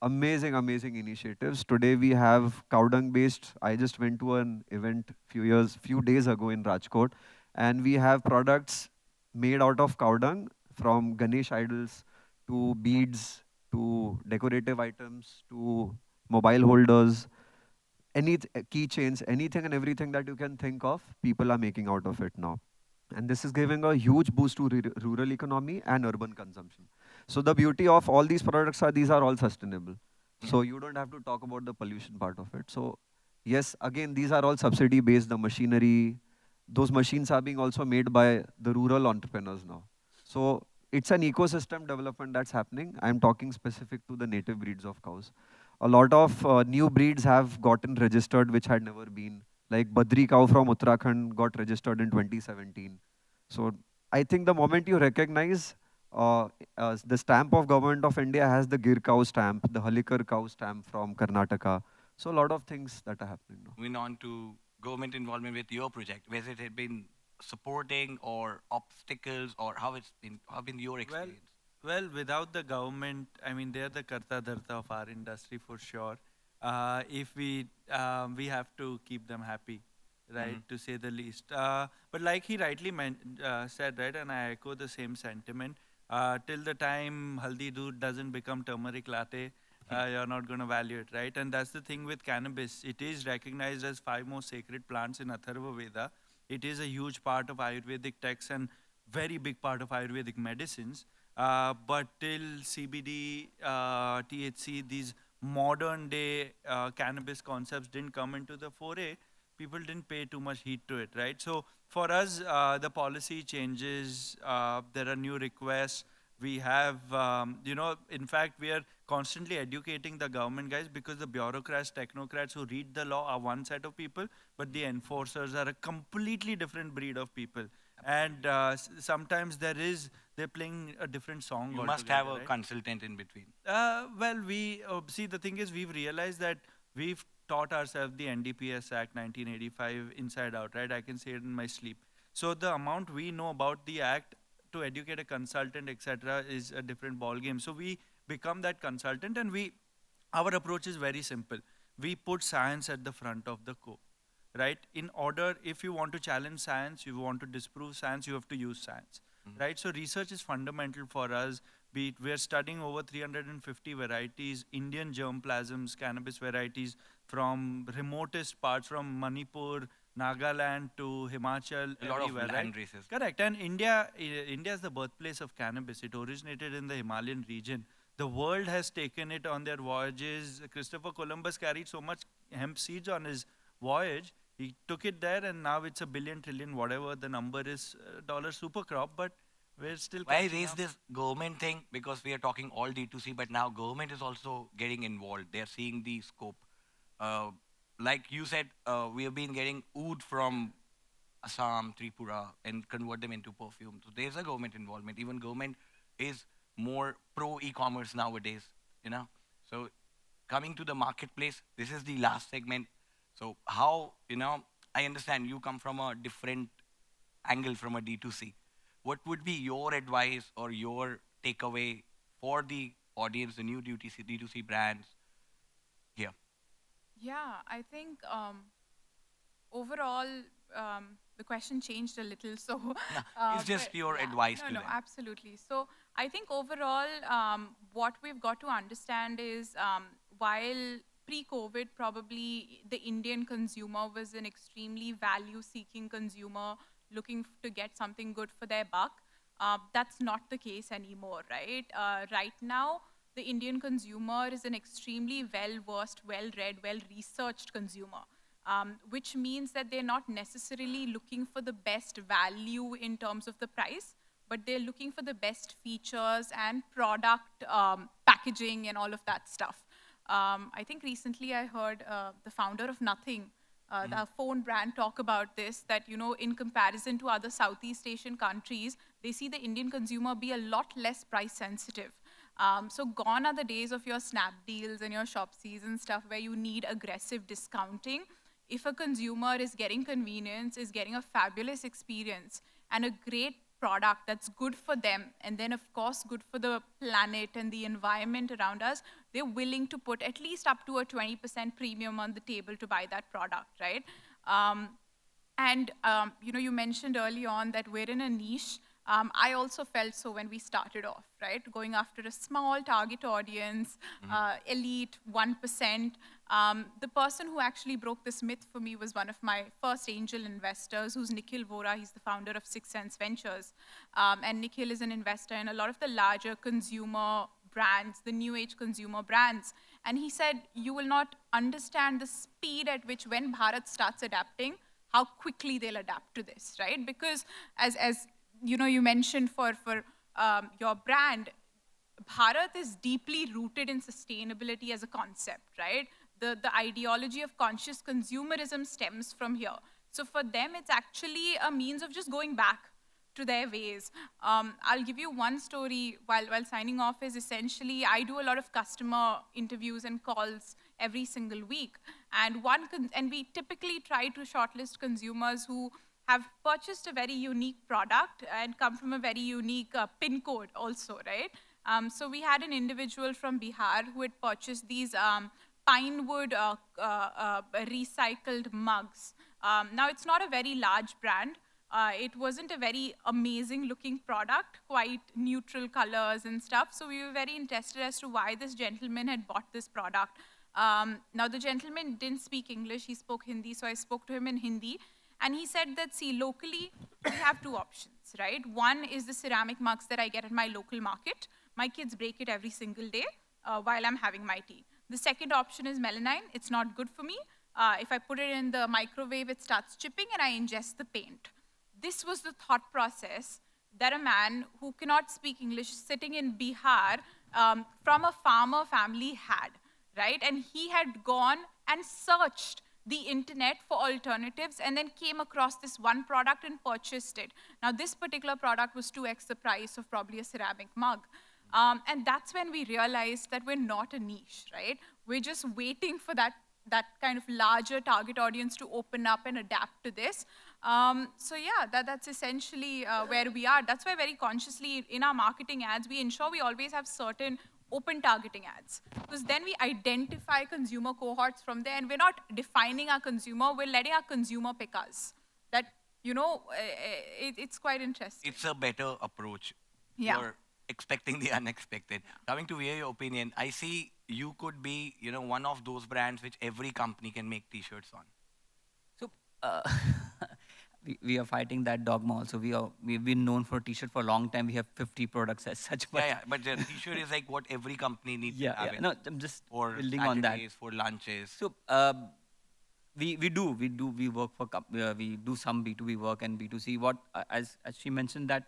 amazing initiatives. Today we have cow dung based. I just went to an event few days ago in Rajkot, and we have products made out of cow dung, from Ganesh idols to beads to decorative items to mobile holders, keychains, anything and everything that you can think of, people are making out of it now. And this is giving a huge boost to rural economy and urban consumption. So the beauty of all these products are these are all sustainable. Mm. So you don't have to talk about the pollution part of it. So yes, again, these are all subsidy based, the machinery. Those machines are being also made by the rural entrepreneurs now. So it's an ecosystem development that's happening. I'm talking specific to the native breeds of cows. A lot of new breeds have gotten registered, which had never been. Like Badri cow from Uttarakhand got registered in 2017. So I think the moment you recognize the stamp of government of India has the Gir cow stamp, the Halikar cow stamp from Karnataka. So a lot of things that are happening now. Moving on to government involvement with your project, whether it had been supporting or obstacles, or how been your Well, experience? Well, without the government, I mean, they're the karta dharta of our industry for sure. If we have to keep them happy, right, Mhm. to say the least. But like he rightly said, right, and I echo the same sentiment. Till the time haldi doodh doesn't become turmeric latte, you're not going to value it, right? And that's the thing with cannabis. It is recognized as 5 most sacred plants in Atharva Veda. It is a huge part of Ayurvedic texts and very big part of Ayurvedic medicines. But till CBD, THC, these modern day cannabis concepts didn't come into the foray, people didn't pay too much heed to it, right? So for us, the policy changes, there are new requests. We have, in fact, we are constantly educating the government guys because the bureaucrats, technocrats who read the law are one set of people, but the enforcers are a completely different breed of people. And sometimes they're playing a different song You must have altogether, a right? consultant in between. Well, we see the thing is we've realized that we've taught ourselves the NDPS Act 1985 inside out, right? I can say it in my sleep. So the amount we know about the act to educate a consultant, etc., is a different ball game. So we become that consultant, and our approach is very simple. We put science at the front of the co, right? In order, if you want to challenge science, you want to disprove science, you have to use science, right? So research is fundamental for us. We're studying over 350 varieties, Indian germplasms, cannabis varieties from remotest parts, from Manipur, Nagaland to Himachal, A lot of everywhere, right? land races. Correct. And India is the birthplace of cannabis. It originated in the Himalayan region. The world has taken it on their voyages. Christopher Columbus carried so much hemp seeds on his voyage. He took it there, and now it's a billion, trillion, whatever the number is, dollar super crop. But we're still Why I catching raise up. this government thing because we are talking all D2C, but now government is also getting involved. They're seeing the scope. Uh, like you said, we have been getting oud from Assam, Tripura, and convert them into perfume. So there's a government involvement. Even government is more pro e-commerce nowadays. You know. So coming to the marketplace, this is the last segment. So how I understand you come from a different angle from a D2C. What would be your advice or your takeaway for the audience, the new D2C brands here? Yeah, I think overall, the question changed a little. So, No, it's just but your yeah, advice no, to no, them. absolutely. So, I think overall, what we've got to understand is while pre-COVID, probably the Indian consumer was an extremely value-seeking consumer looking to get something good for their buck. That's not the case anymore, right? Right now, the Indian consumer is an extremely well-versed, well-read, well-researched consumer, which means that they're not necessarily looking for the best value in terms of the price, but they're looking for the best features and product packaging and all of that stuff. I think recently I heard the founder of Nothing, the phone brand, talk about this, that, in comparison to other Southeast Asian countries, they see the Indian consumer be a lot less price sensitive. So gone are the days of your snap deals and your Shopsies and stuff where you need aggressive discounting. If a consumer is getting convenience, is getting a fabulous experience and a great product that's good for them, and then of course good for the planet and the environment around us, they're willing to put at least up to a 20% premium on the table to buy that product, right? And you mentioned early on that we're in a niche. I also felt so when we started off, right? Going after a small target audience, elite 1%. The person who actually broke this myth for me was one of my first angel investors, who's Nikhil Vora. He's the founder of Sixth Sense Ventures. And Nikhil is an investor in a lot of the larger consumer brands, the new age consumer brands. And he said, you will not understand the speed at which, when Bharat starts adapting, how quickly they'll adapt to this, right? Because as you mentioned for your brand, Bharat is deeply rooted in sustainability as a concept, right? The ideology of conscious consumerism stems from here. So for them, it's actually a means of just going back to their ways. I'll give you one story while signing off. Is essentially, I do a lot of customer interviews and calls every single week. And we typically try to shortlist consumers who have purchased a very unique product and come from a very unique pin code also, right? So we had an individual from Bihar who had purchased these pine wood recycled mugs. Now, it's not a very large brand. It wasn't a very amazing looking product, quite neutral colors and stuff. So we were very interested as to why this gentleman had bought this product. Now, the gentleman didn't speak English, he spoke Hindi, so I spoke to him in Hindi. And he said that, see, locally, we have two options, right? One is the ceramic mugs that I get at my local market. My kids break it every single day while I'm having my tea. The second option is melanine. It's not good for me. If I put it in the microwave, it starts chipping and I ingest the paint. This was the thought process that a man who cannot speak English sitting in Bihar from a farmer family had, right? And he had gone and searched the internet for alternatives and then came across this one product and purchased it. Now, this particular product was 2x the price of probably a ceramic mug. And that's when we realized that we're not a niche, right? We're just waiting for that kind of larger target audience to open up and adapt to this. So yeah, that's essentially where we are. That's why very consciously in our marketing ads, we ensure we always have certain open targeting ads. Because then we identify consumer cohorts from there, and we're not defining our consumer, we're letting our consumer pick us. That, it's quite interesting. It's a better approach. Yeah. You're expecting the unexpected. Coming to hear your opinion, I see you could be, one of those brands which every company can make t-shirts on. So we are fighting that dogma also. We've been known for t-shirt for a long time. We have 50 products as such. But Yeah, but the t-shirt is like what every company needs to have it. No, I'm just For building on that. Saturdays, for lunches. So we work for we do some B2B work and B2C. What as she mentioned that,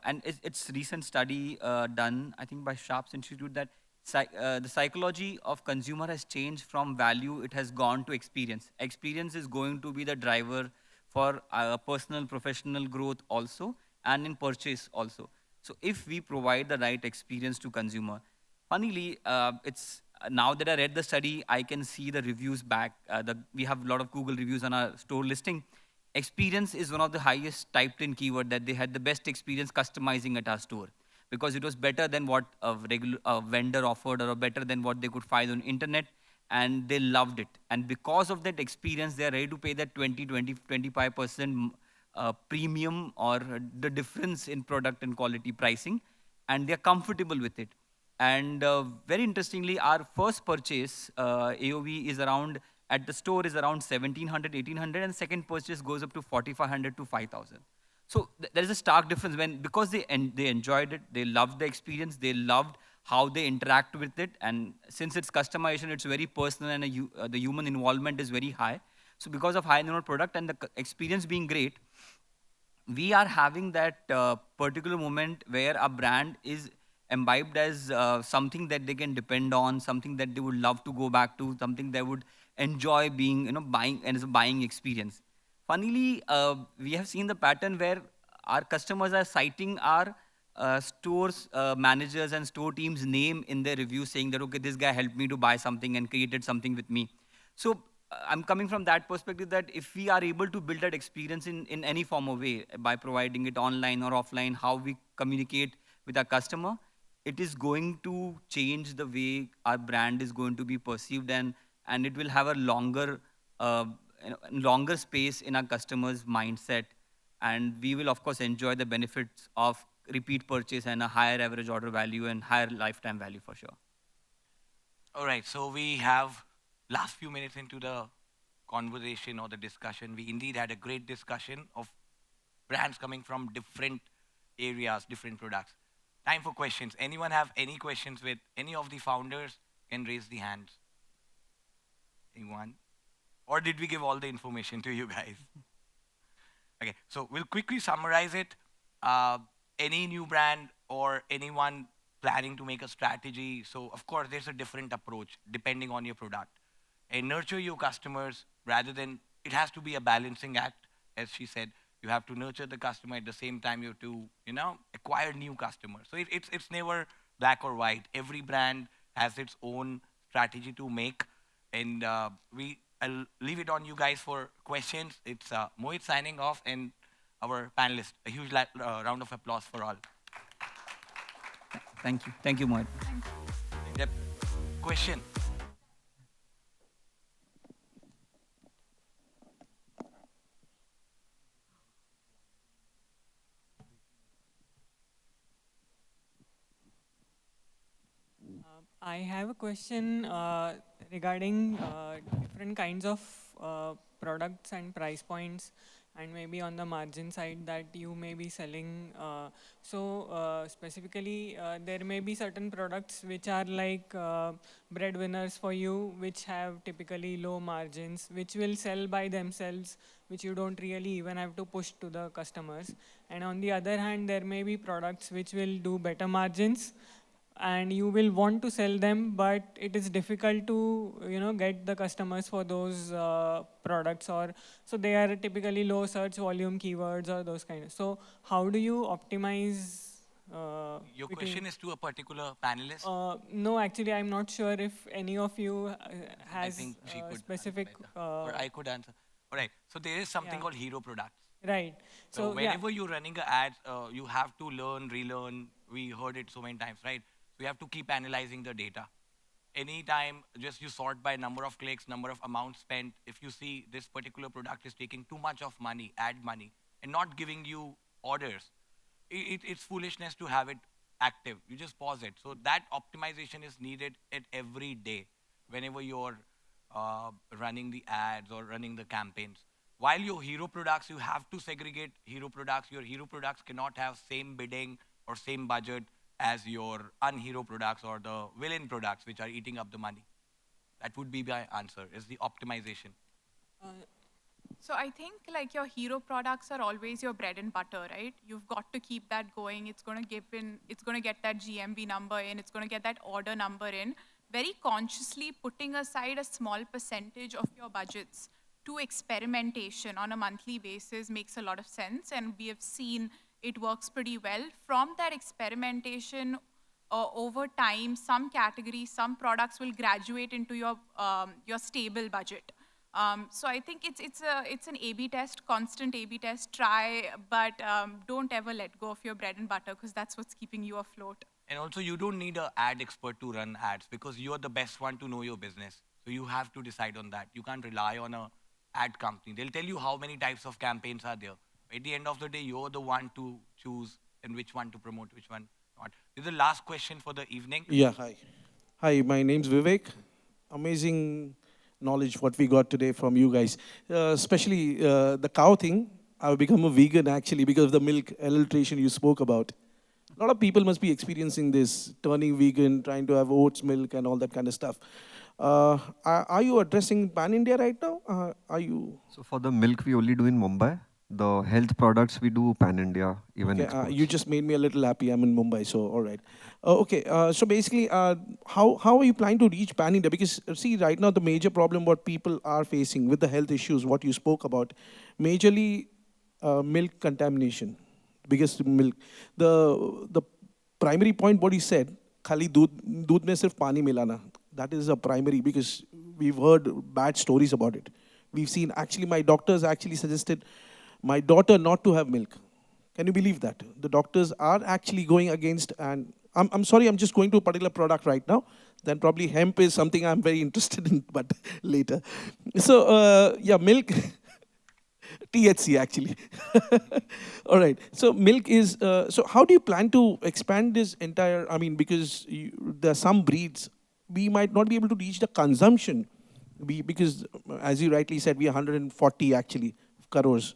and it's recent study done, I think by Sharp's Institute, that the psychology of consumer has changed from value. It has gone to experience. Experience is going to be the driver for personal, professional growth also, and in purchase also. So if we provide the right experience to consumer, funnily, it's now that I read the study, I can see the reviews back. We have a lot of Google reviews on our store listing. Experience is one of the highest typed in keyword, that they had the best experience customizing at our store, because it was better than what a regular vendor offered, or better than what they could find on internet, and they loved it. And because of that experience, they are ready to pay that 25% premium, or the difference in product and quality pricing, and they're comfortable with it. And very interestingly, our first purchase AOV is around, at the store is around 1,700, 1,800, and second purchase goes up to 4,500 to 5,000. So there is a stark difference because they enjoyed it, they loved the experience, they loved how they interact with it, and since it's customization, it's very personal, and the human involvement is very high. So because of high number product and the experience being great, we are having that particular moment where a brand is imbibed as something that they can depend on, something that they would love to go back to, something they would enjoy being, buying, and as a buying experience. Funnily, we have seen the pattern where our customers are citing our stores managers and store teams' name in their reviews, saying that, okay, this guy helped me to buy something and created something with me. So I'm coming from that perspective, that if we are able to build that experience in any form of way, by providing it online or offline, how we communicate with our customer, it is going to change the way our brand is going to be perceived, and it will have a longer space in our customers' mindset, and we will of course enjoy the benefits of repeat purchase and a higher average order value and higher lifetime value for sure. All right, so we have last few minutes into the conversation or the discussion. We indeed had a great discussion of brands coming from different areas, different products. Time for questions. Anyone have any questions with any of the founders? Can raise the hands. Anyone? Or did we give all the information to you guys? Okay, so we'll quickly summarize it. Any new brand or anyone planning to make a strategy, so of course there's a different approach depending on your product. And nurture your customers rather than, it has to be a balancing act, as she said. You have to nurture the customer, at the same time you have to, acquire new customers. So it's never black or white. Every brand has its own strategy to make. And I'll leave it on you guys for questions. It's Mohit signing off, and our panelists. A huge round of applause for all. Thank you. Thank you, Mohit. Yep. Question. I have a question regarding different kinds of products and price points, and maybe on the margin side that you may be selling. Specifically, there may be certain products which are like breadwinners for you, which have typically low margins, which will sell by themselves, which you don't really even have to push to the customers. And on the other hand, there may be products which will do better margins and you will want to sell them, but it is difficult to get the customers for those products, or so they are typically low search volume keywords or those kind of. So how do you optimize Your between? question is to a particular panelist. No, actually, I'm not sure if any of you I has think she could specific. answer better. Or I could answer. All right. So there is something Yeah. called hero products. Right. So Yeah. whenever you're running an ad, you have to learn, relearn. We heard it so many times, right? So you have to keep analyzing the data. Anytime, just you sort by number of clicks, number of amounts spent. If you see this particular product is taking too much of money, ad money, and not giving you orders, it's foolishness to have it active. You just pause it. So that optimization is needed at every day whenever you're running the ads or running the campaigns. While your hero products, you have to segregate hero products. Your hero products cannot have same bidding or same budget as your unhero products or the villain products, which are eating up the money. That would be my answer, is the optimization. So I think like your hero products are always your bread and butter, right? You've got to keep that going. It's going to it's going to get that GMV number in, it's going to get that order number in. Very consciously putting aside a small percentage of your budgets to experimentation on a monthly basis makes a lot of sense, and we have seen it works pretty well. From that experimentation, over time, some categories, some products will graduate into your stable budget. So I think it's an A/B test, constant A/B test. Try, but don't ever let go of your bread and butter, because that's what's keeping you afloat. And also, you don't need an ad expert to run ads because you're the best one to know your business. So you have to decide on that. You can't rely on a ad company. They'll tell you how many types of campaigns are there. At the end of the day, you're the one to choose and which one to promote, which one not. This is the last question for the evening. Yeah, hi. Hi, my name's Vivek. Amazing knowledge what we got today from you guys. Especially the cow thing. I've become a vegan actually because of the milk adulteration you spoke about. A lot of people must be experiencing this, turning vegan, trying to have oats milk and all that kind of stuff. Are you addressing Pan India right now? Are you? So for the milk, we only do in Mumbai. The health products, we do pan-India, even Okay, exports. you just made me a little happy. I'm in Mumbai, so all right. Okay, so basically, how are you planning to reach Pan India? Because see, right now the major problem what people are facing with the health issues, what you spoke about, majorly milk contamination, biggest milk. The primary point what he said, खाली दूध में सिर्फ पानी मिलाना. That is a primary because we've heard bad stories about it. We've seen actually my doctors actually suggested my daughter not to have milk. Can you believe that? The doctors are actually going against, and I'm sorry, I'm just going to a particular product right now. Then probably hemp is something I'm very interested in, but later. So yeah, milk, THC actually. All right. So milk is. So how do you plan to expand this entire? I mean, because there are some breeds we might not be able to reach the consumption, because as you rightly said, we are 140 actually crores.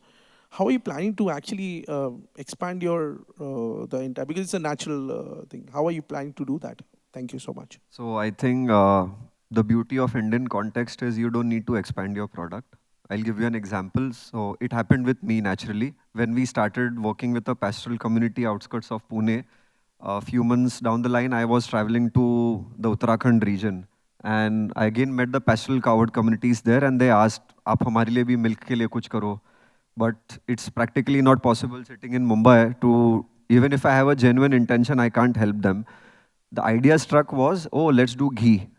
How are you planning to actually expand your the entire, because it's a natural thing. How are you planning to do that? Thank you so much. So I think the beauty of Indian context is you don't need to expand your product. I'll give you an example. So it happened with me naturally. When we started working with a pastoral community outskirts of Pune, a few months down the line, I was traveling to the Uttarakhand region. And I again met the pastoral cowherd communities there, and they asked, "आप हमारे लिए भी milk के लिए कुछ करो." But it's practically not possible sitting in Mumbai to, even if I have a genuine intention, I can't help them. The idea struck was, oh, let's do ghee.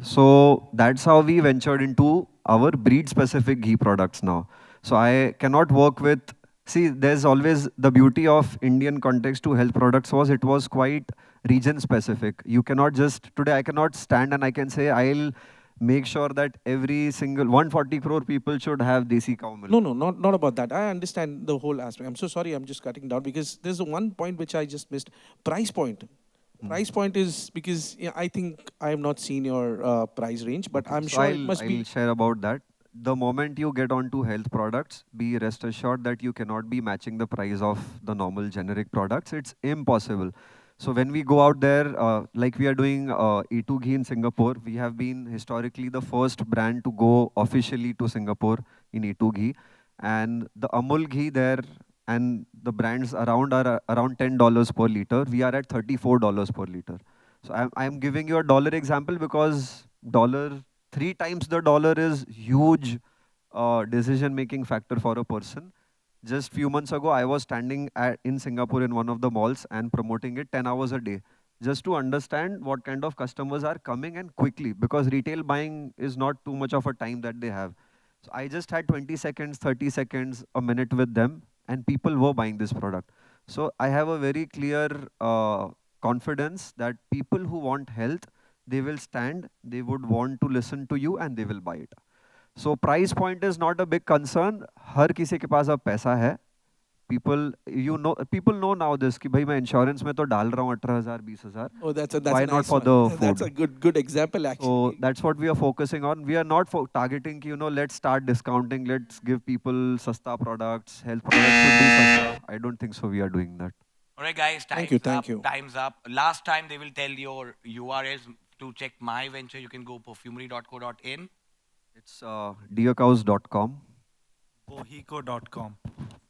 So that's how we ventured into our breed-specific ghee products now. So I cannot work with See, there's always the beauty of Indian context to health products was it was quite region specific. You cannot just, today I cannot stand and I can say I'll make sure that every single 140 crore people should have desi cow milk. No, no, not about that. I understand the whole aspect. I'm so sorry. I'm just cutting down because there's one point which I just missed. Price point. Price point is because I think I have not seen your price range, but I'm So sure it must I'll be. share about that. The moment you get onto health products, be rest assured that you cannot be matching the price of the normal generic products. It's impossible. So when we go out there, like we are doing E2 ghee in Singapore, we have been historically the first brand to go officially to Singapore in E2 ghee. And the Amul ghee there and the brands around are around $10 per liter. We are at $34 per liter. So I'm giving you a dollar example because dollar, 3 times the dollar is huge decision making factor for a person. Just few months ago, I was standing in Singapore in one of the malls and promoting it 10 hours a day just to understand what kind of customers are coming and quickly because retail buying is not too much of a time that they have. So I just had 20 seconds, 30 seconds, a minute with them and people were buying this product. So I have a very clear confidence that people who want health, they will stand, they would want to listen to you and they will buy it. So price point is not a big concern. हर किसी के पास अब पैसा है. People know now this कि भाई मैं insurance में तो डाल रहा हूँ 18,000 20,000. Oh, that's Why a not nice for one. the That's food? a good example So actually. that's what we are focusing on. We are not targeting कि, let's start discounting, let's give people sasta products, health products should be sasta. I don't think so we are doing that. All right, guys, Thank you, thank you. Time's up. Last time they will tell your URLs to check my venture. You can go perfumery.co.in. It's DearCows.com. BOHECO.com.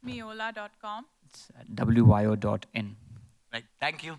Meolaa.com. It's wyo.in. Right. Thank you.